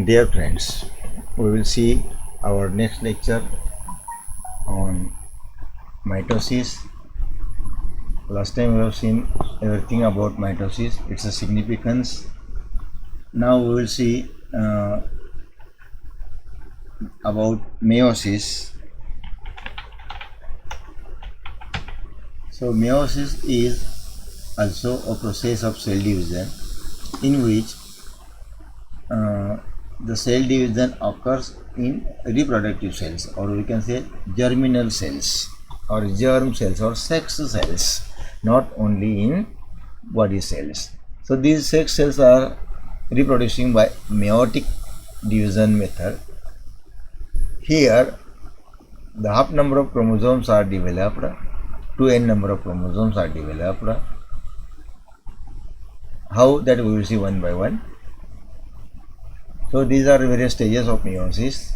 Dear friends, we will see our next lecture on mitosis. Last time we have seen everything about mitosis, its significance. Now we will see about meiosis. So meiosis is also a process of cell division in which the cell division occurs in reproductive cells, or we can say germinal cells or germ cells or sex cells, not only in body cells. So these sex cells are reproducing by meiotic division method. Here the half number of chromosomes are developed, 2n number of chromosomes are developed. How, that we will see one by one. So these are various stages of meiosis,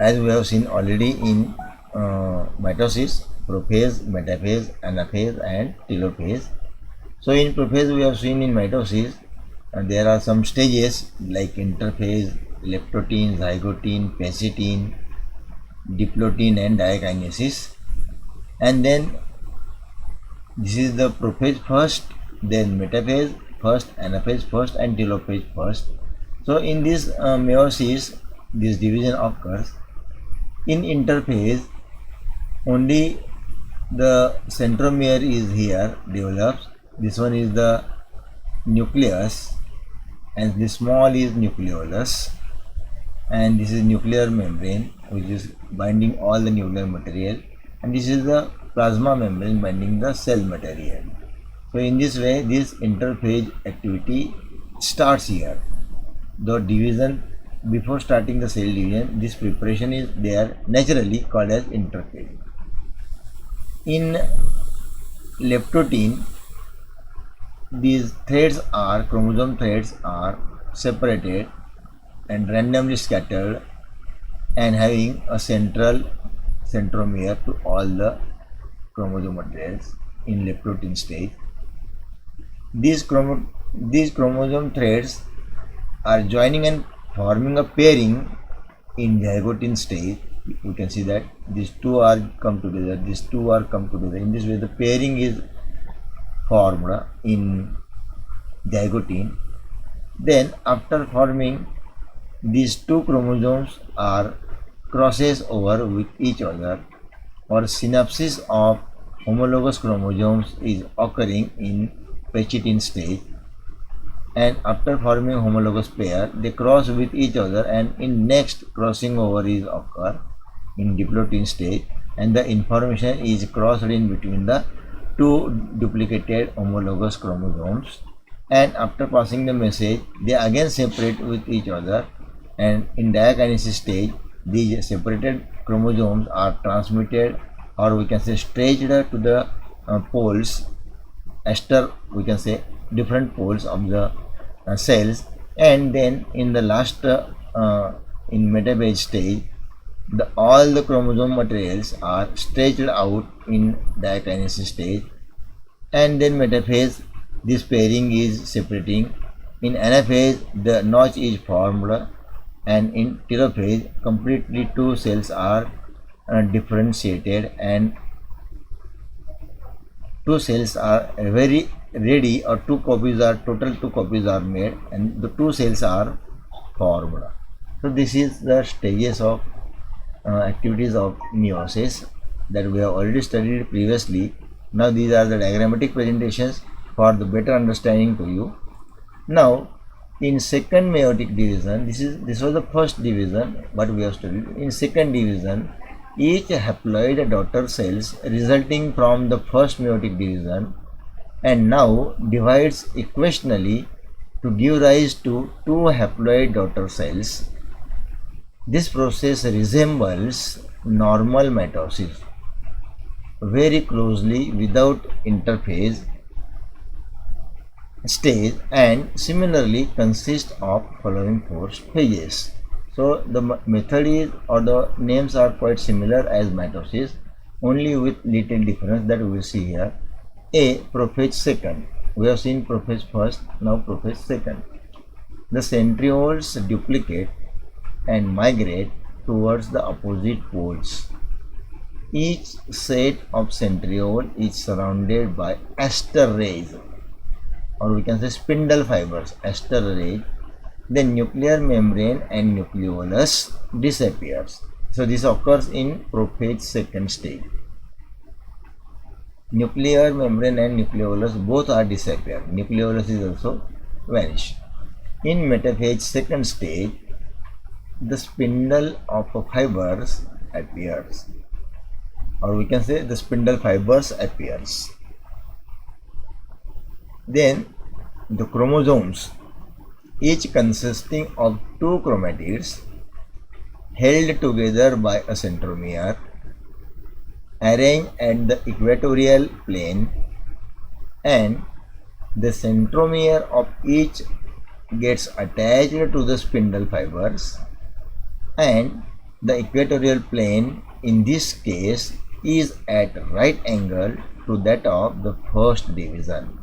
as we have seen already in mitosis: prophase, metaphase, anaphase and telophase. So in prophase we have seen in mitosis there are some stages like interphase, leptotene, zygotene, pacitine, diplotin and diakinesis. And then this is the prophase first, then metaphase first, anaphase first and telophase first. So in this meiosis, this division occurs. In interphase, only the centromere is here develops. This one is the nucleus and this small is nucleolus, and this is nuclear membrane which is binding all the nuclear material, and this is the plasma membrane binding the cell material. So in this way this interphase activity starts here. The division, before starting the cell division, this preparation is there naturally called as interphase. In leptotene, these threads are, chromosome threads are separated and randomly scattered and having a central centromere to all the chromosome materials in leptotene stage. These chromosome threads are joining and forming a pairing in zygotene stage. You can see that these two are come together, these two are come together. In this way the pairing is formed in zygotene. Then after forming, these two chromosomes are crosses over with each other, or synapsis of homologous chromosomes is occurring in pacitine stage, and after forming homologous pair they cross with each other, and in next crossing over is occur in diplotin stage, and the information is crossed in between the two duplicated homologous chromosomes, and after passing the message they again separate with each other, and in diakinesis stage these separated chromosomes are transmitted, or we can say stretched to the poles, ester, we can say different poles of the cells, and then in the last in metaphase stage all the chromosome materials are stretched out in diakinesis stage, and then metaphase this pairing is separating. In anaphase the notch is formed, and in telophase completely two cells are differentiated and two cells are very ready, or two copies are made and the two cells are formed. So this is the stages of activities of meiosis that we have already studied previously. Now these are the diagrammatic presentations for the better understanding to you. Now in second meiotic division, this was the first division but we have studied. In second division, each haploid daughter cells resulting from the first meiotic division and now divides equationally to give rise to two haploid daughter cells. This process resembles normal mitosis very closely without interphase stage, and similarly consists of following four phases. So the method is, or the names are quite similar as mitosis, only with little difference that we will see here. A, prophase second. We have seen prophase first, now prophase second. the centrioles duplicate and migrate towards the opposite poles. Each set of centriole is surrounded by aster rays, or we can say spindle fibers, aster rays. The nuclear membrane and nucleolus disappears. So this occurs in prophase second stage. Nuclear membrane and nucleolus both are disappeared. Nucleolus is also vanished. In metaphase second stage, the spindle of fibers appears, or we can say the spindle fibers appears. Then the chromosomes, each consisting of two chromatids held together by a centromere, arranged at the equatorial plane, and the centromere of each gets attached to the spindle fibers, and the equatorial plane in this case is at right angle to that of the first division.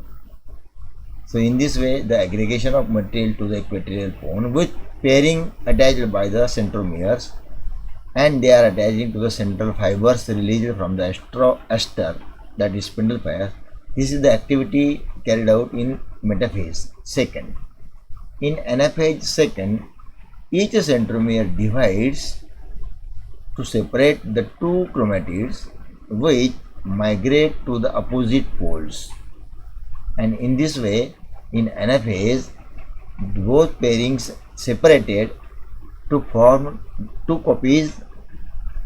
So in this way, the aggregation of material to the equatorial bone with pairing attached by the centromeres, and they are attaching to the central fibers released from the ester, that is spindle fibers. This is the activity carried out in metaphase second. In anaphase second, each centromere divides to separate the two chromatids which migrate to the opposite poles, and in this way, in anaphase, both pairings separated to form two copies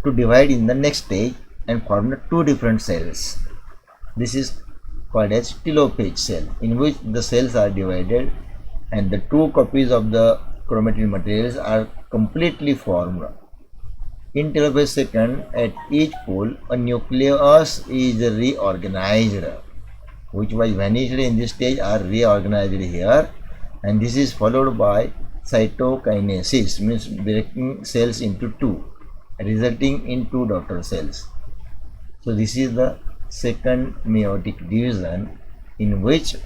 to divide in the next stage and form two different cells. This is called as telophase cell, in which the cells are divided and the two copies of the chromatin materials are completely formed. In telophase second, at each pole, a nucleus is reorganized, which was vanished in this stage are reorganized here, and this is followed by cytokinesis, means breaking cells into two, resulting in two daughter cells. So this is the second meiotic division, in which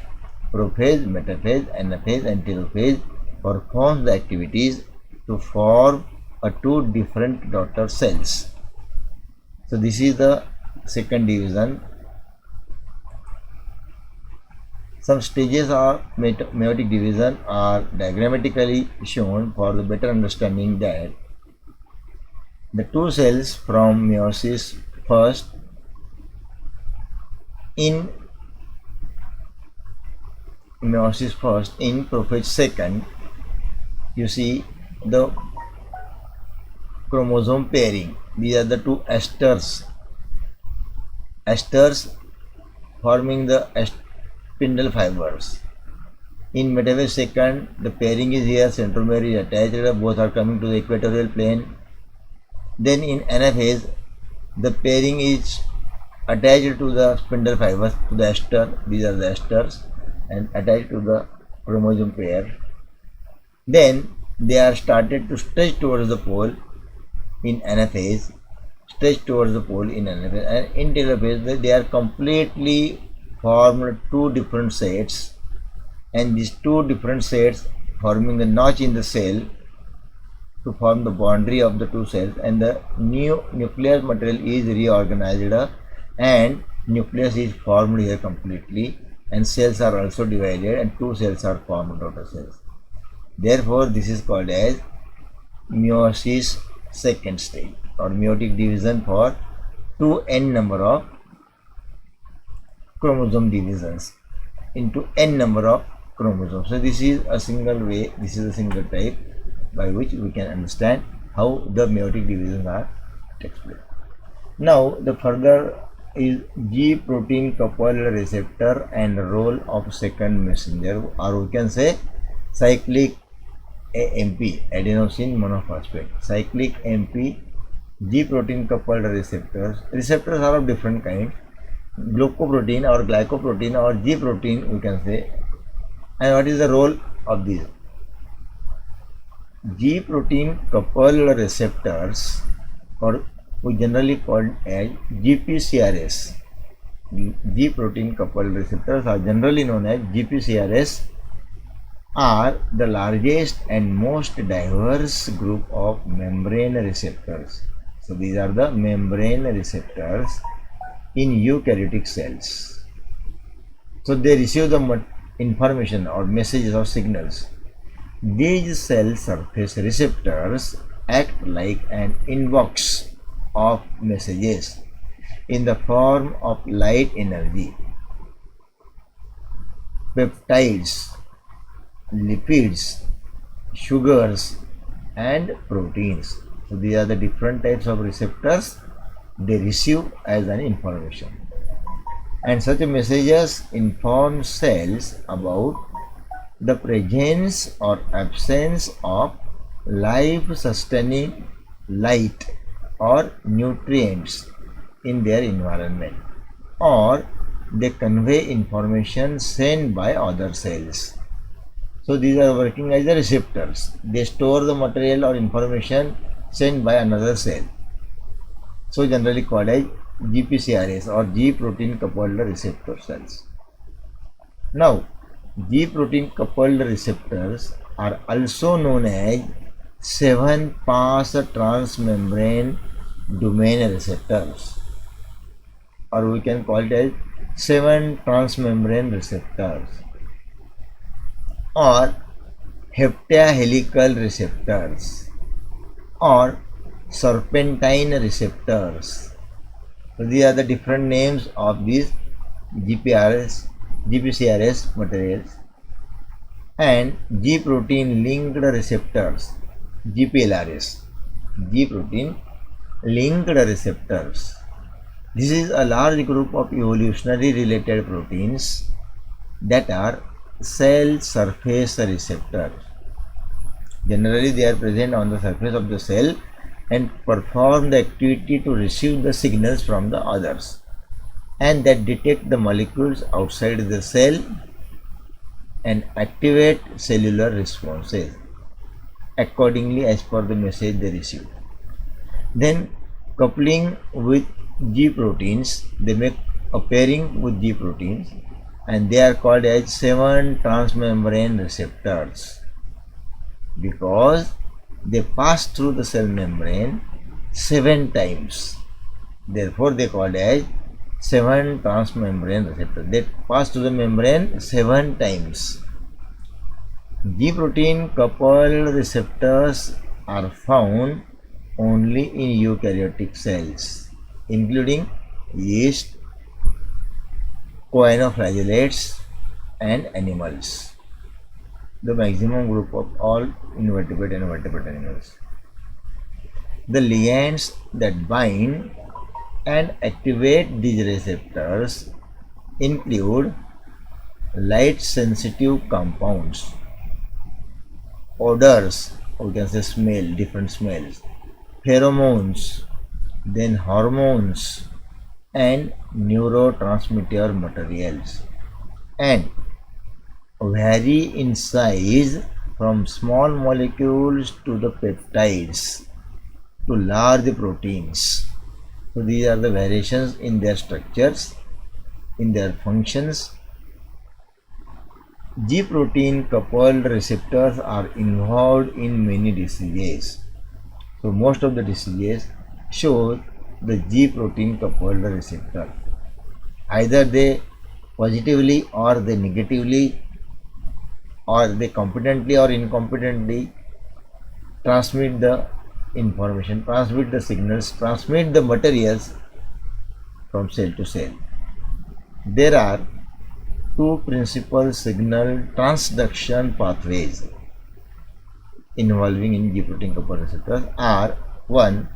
prophase, metaphase, anaphase and telophase performs the activities to form a two different daughter cells. So this is the second division. Some stages of meiotic division are diagrammatically shown for the better understanding that the two cells from meiosis first in prophase second, you see the chromosome pairing. These are the two esters forming the spindle fibers. In metaphase second, the pairing is here, centromere is attached, both are coming to the equatorial plane. Then in anaphase, the pairing is attached to the spindle fibers, to the ester, these are the esters, and attached to the chromosome pair. Then they are started to stretch towards the pole in anaphase, and in telophase they are completely formed two different sets, and these two different sets forming the notch in the cell to form the boundary of the two cells, and the new nuclear material is reorganized and nucleus is formed here completely, and cells are also divided and two cells are formed, daughter cells. Therefore this is called as meiosis second stage, or meiotic division for 2n number of chromosome divisions into n number of chromosomes. So this is a single way, this is a single type by which we can understand how the meiotic divisions are takes place. Now the further is G protein coupled receptor and role of second messenger, or we can say cyclic AMP, adenosine monophosphate, cyclic AMP, G protein coupled receptors. Receptors are of different kinds, glucoprotein or glycoprotein or G protein we can say. And what is the role of these? G protein coupled receptors, or we generally call as GPCRS. G protein coupled receptors are generally known as GPCRS, are the largest and most diverse group of membrane receptors. So these are the membrane receptors in eukaryotic cells. So they receive the information or messages or signals. These cell surface receptors act like an inbox of messages in the form of light energy, peptides, lipids, sugars, and proteins. So these are the different types of receptors they receive as an information. And such messages inform cells about the presence or absence of life sustaining light or nutrients in their environment, or they convey information sent by other cells. So these are working as the receptors. They store the material or information sent by another cell. So generally called as GPCRs or G protein coupled receptor cells. Now, G protein coupled receptors are also known as 7-pass transmembrane domain receptors, or we can call it as 7 transmembrane receptors, or heptahelical receptors, or serpentine receptors. So these are the different names of these GPCRS materials. And G protein linked receptors, GPLRS, G protein linked receptors. This is a large group of evolutionary related proteins that are cell surface receptors. Generally, they are present on the surface of the cell and perform the activity to receive the signals from the others, and that detect the molecules outside the cell and activate cellular responses accordingly as per the message they receive. Then coupling with G proteins, they make a pairing with G proteins, and they are called as 7 transmembrane receptors because they pass through the cell membrane 7 times. Therefore, they called as 7 transmembrane receptors. They pass through the membrane 7 times. G protein coupled receptors are found only in eukaryotic cells, including yeast, choanoflagellates, and animals, the maximum group of all invertebrate and vertebrate animals. The ligands that bind and activate these receptors include light sensitive compounds, odors, or we can say smell, different smells, pheromones, then hormones, and neurotransmitter materials, and vary in size from small molecules to the peptides to large proteins. So these are the variations in their structures, in their functions. G protein coupled receptors are involved in many diseases. So most of the diseases show the G protein coupled receptor. Either they positively or they negatively, or they competently or incompetently transmit the information, transmit the signals, transmit the materials from cell to cell. There are two principal signal transduction pathways involving in G protein coupled receptors are: one,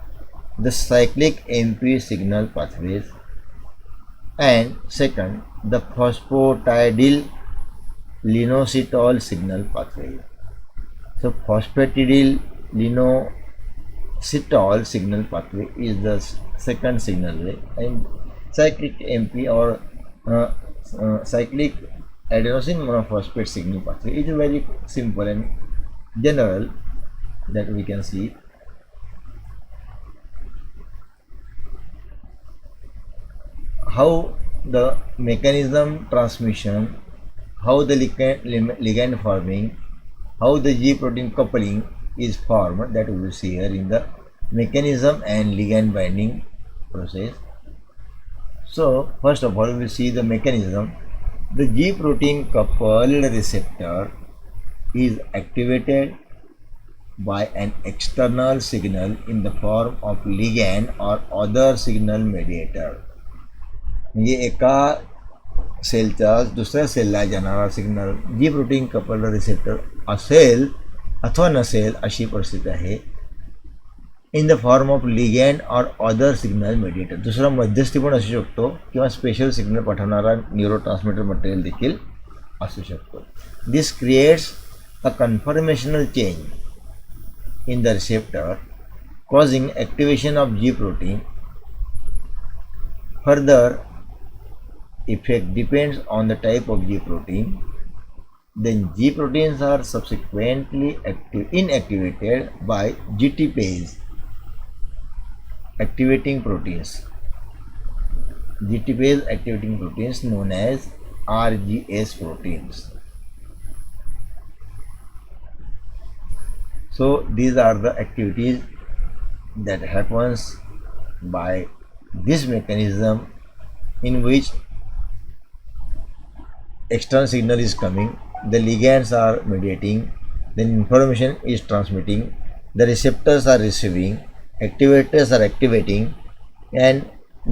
the cyclic MP signal pathways, and second, the phosphatidyl linositol signal pathway. So phosphatidyl linositol signal pathway is the second signal way, and cyclic MP or cyclic adenosine monophosphate signal pathway is very simple and general that we can see. How the mechanism transmission, how the ligand forming, how the G protein coupling is formed, that we will see here in the mechanism and ligand binding process. So first of all we will see the mechanism. The G protein coupled receptor is activated by an external signal in the form of ligand or other signal mediator. म्हणजे एका सेलचा दुसऱ्या सेलला जाणारा signal जी protein coupled receptor असेल अथवा नसेल अशी परिस्थिती आहे. इन द फॉर्म ऑफ लिगॅन्ड और अदर सिग्नल मेडिएटर. दुसरा मध्यस्थी पण असू शकतो किंवा स्पेशल सिग्नल पाठवणारा न्यूरोट्रान्समीटर मटेरियल देखील असू शकतो. This creates a conformational change in the receptor causing activation of G protein. Further effect depends on the type of G protein. Then G proteins are subsequently inactivated by GTPase activating proteins. GTPase activating proteins known as RGS proteins. So these are the activities that happens by this mechanism in which external signal is coming, the ligands are mediating, then information is transmitting, the receptors are receiving, activators are activating, and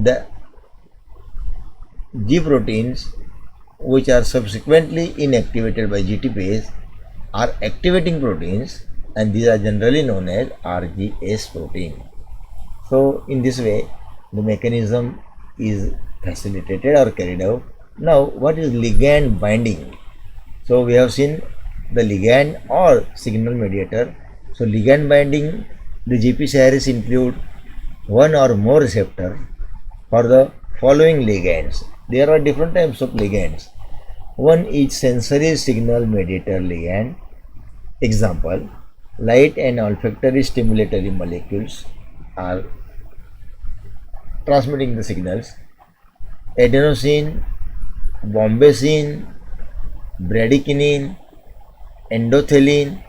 the G proteins which are subsequently inactivated by GTPase are activating proteins, and these are generally known as RGS protein. So in this way the mechanism is facilitated or carried out. Now what is ligand binding? So we have seen the ligand or signal mediator. So ligand binding, the GP series include one or more receptor for the following ligands. There are different types of ligands. One is sensory signal mediator ligand. Example, light and olfactory stimulatory molecules are transmitting the signals. Adenosine, bombesin, bradykinin, endothelin,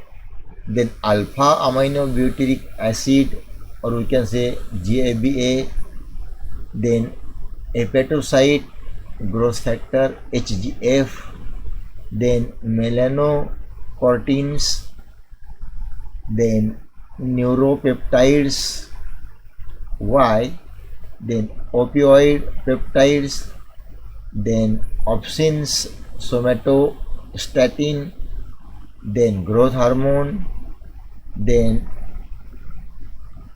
then alpha amino butyric acid, or we can say GABA, then hepatocyte growth factor HGF, then melanocortins, then neuropeptides Y, then opioid peptides, then opsins, somatostatin, then growth hormone, then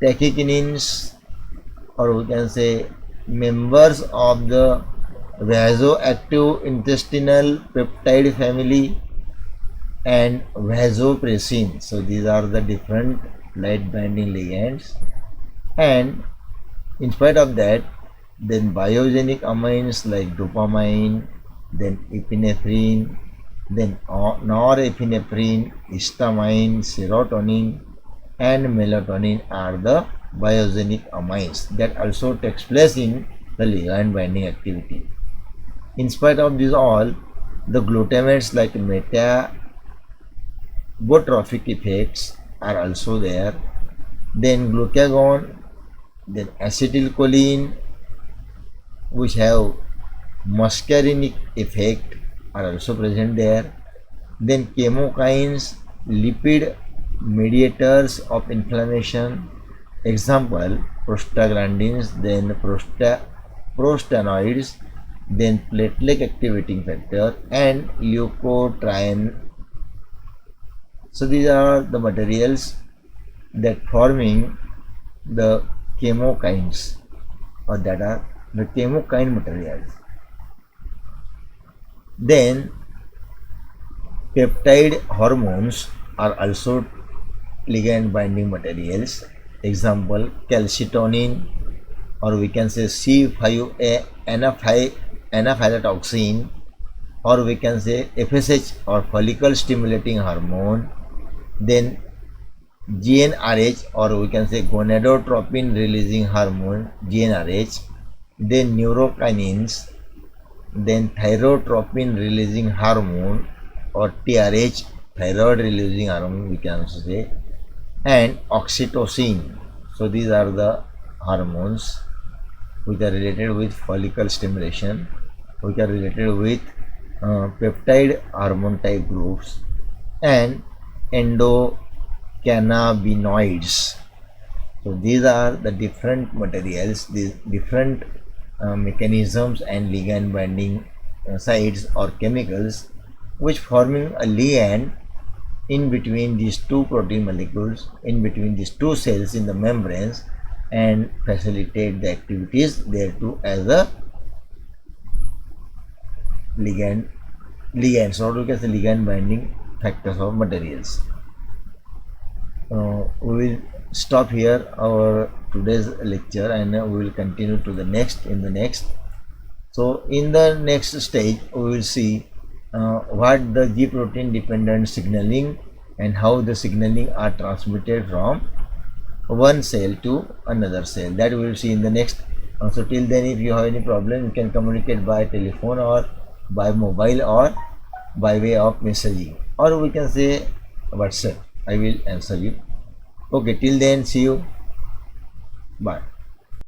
tachykinins, or we can say members of the vasoactive intestinal peptide family, and vasopressin. So these are the different light binding ligands. And in spite of that, then biogenic amines like dopamine, then epinephrine, then norepinephrine, histamine, serotonin, and melatonin are the biogenic amines that also takes place in the ligand binding activity. In spite of this all, the glutamates like metabotropic effects are also there. Then glucagon, then acetylcholine, which have muscarinic effect, are also present there. Then chemokines, lipid mediators of inflammation, example prostaglandins, then prostanoids, then platelet activating factor, and leukotriene. So these are the materials that forming the chemokines, or that are the chemokine materials. Then peptide hormones are also ligand binding materials. Example calcitonin, or we can say C5a anaphylatoxin, or we can say FSH or follicle stimulating hormone. Then GnRH, or we can say gonadotropin releasing hormone GnRH, then neurokinins, then thyrotropin releasing hormone or TRH, thyroid releasing hormone, we can also say, and oxytocin. So these are the hormones which are related with follicle stimulation, which are related with peptide hormone type groups, and endocannabinoids. So these are the different materials, these different mechanisms and ligand binding sites or chemicals which forming a ligand in between these two protein molecules, in between these two cells in the membranes, and facilitate the activities thereto as a ligands, or we can say ligand binding factors of materials. We will stop here our today's lecture, and we will continue to the next in the next. So in the next stage we will see what the G protein dependent signaling and how the signaling are transmitted from one cell to another cell. That we will see in the next. So till then, if you have any problem, you can communicate by telephone or by mobile or by way of messaging, or we can say WhatsApp. I will answer you. Okay, till then, see you. Bye.